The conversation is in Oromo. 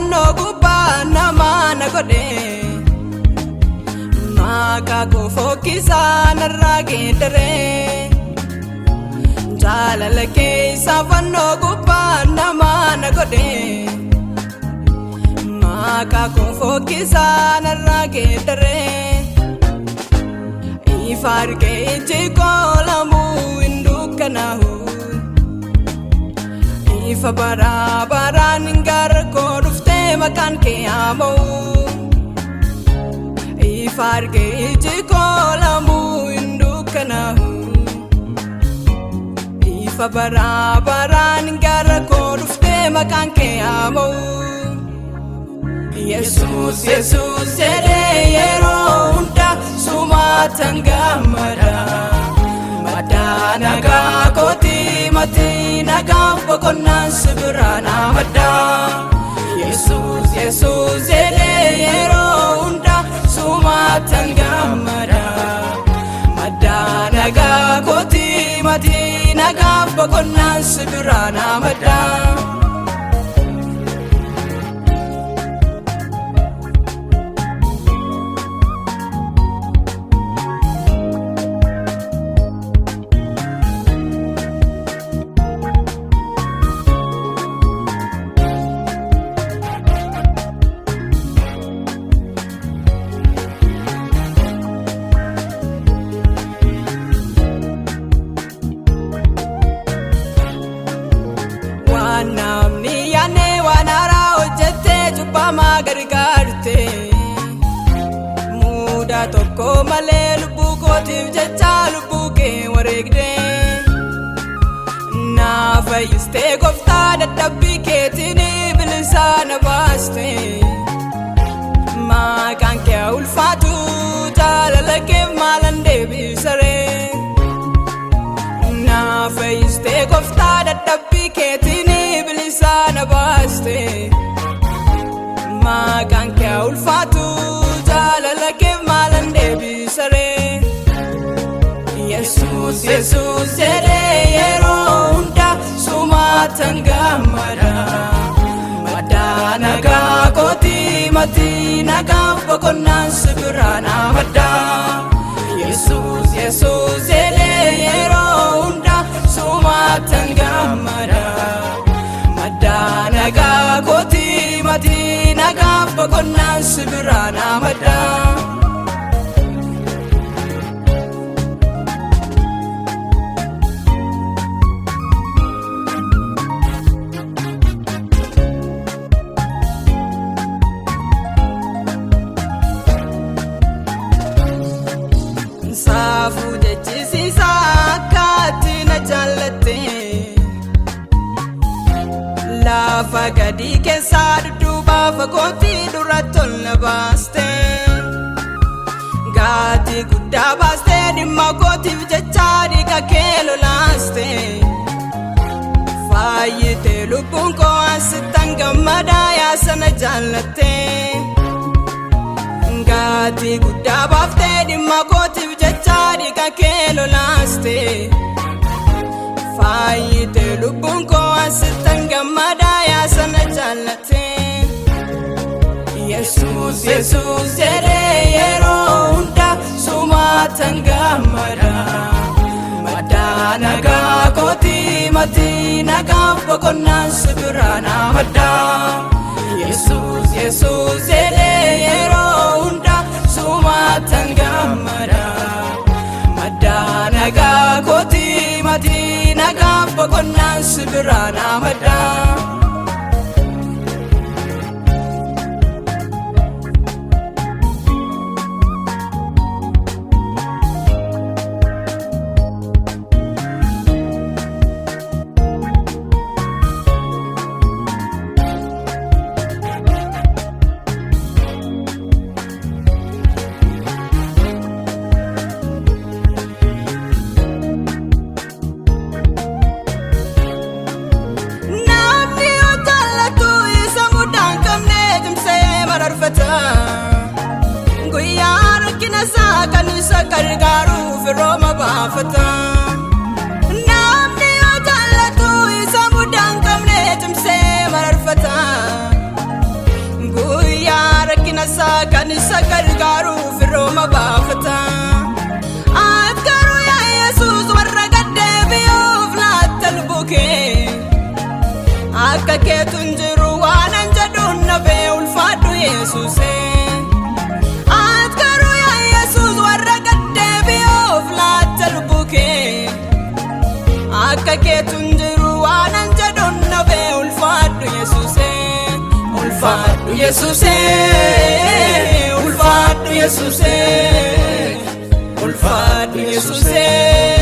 fanno gubba nama na godhe maka ko fokkisa narra geedare jaalala keessa fanno gubba nama na godhe maka ko fokkisa narra geedare ifarge jikolamu indukanahu ifa barabaran garko dufte makan ke amo ifarge jikolamu indukanahu ifa barabaran garko dufte makan ke amo Jesus Jesus ere yero unda sumatan gamada madana ga koti mati nagam pokonan seberana mada Jesus Jesus ere yero unda sumatan gamada madana ga koti mati nagam pokonan seberana mada namni yaane wanara hojjete cubbama gargaarte muda tokko malee lubbuu kootiif jecha lubbuu kee wareegde na fayyistee gooftaa dadhabbii keetiin bilisaa na baaste maqaan kee ulfaatu jaalala keef maalan deebisaree na fayyistee gooftaa dadhabbii keetiin sana baste maqaan kee ulfaatu jaalala keef maalan deebisare Jesus Jesus jedhe yeroo hunda sumatan gammada madana ga koti mati nagaaf boqonnaan sibirana madda Jesus Jesus jedhe yeroo hunda sumatan gammada madana ga koti mati nagaaf boqonnaan sibirana madda saafu jechisiisa akkaatti na jaallatte lafa gadi keessaa dudduuba fagootti duratti ol na baaste gaati guddaa baaste dhimma kootiif jecha dhiiga kee lolaaste faayyite lubbuun koo asittan gammadaa yaasana jaallatte gaati guddaa baafte dhimma kootiif jecha dhiiga kee lolaaste faayyite lubbuun koo asittan gammadaa yaasana jaallatte Jesus Jesus jedhe yeroo hunda sumatan gammada madana ga koti mati nagaaf boqonnaan sibirana madda Jesus Jesus jedhe yeroo hunda sumatan gammada madana ga koti mati nagaaf boqonnaan sibirana madda gargaaruuf rooma baafata namni yoo jaallatu isa mudaan qabne cimsee mararfata akka keetun jiru waanan jedhuun nafee ulfaadhu Yesuusee. Ati garuu yaa Yesuus warra gaddeebi'oof laatta lubbuu kee. Akka keetun jiru waanan jedhuun nafee ulfaadhu Yesuusee. Ulfaadhu Yesuusee, ulfaadhu Yesuusee, ulfaadhu Yesuusee.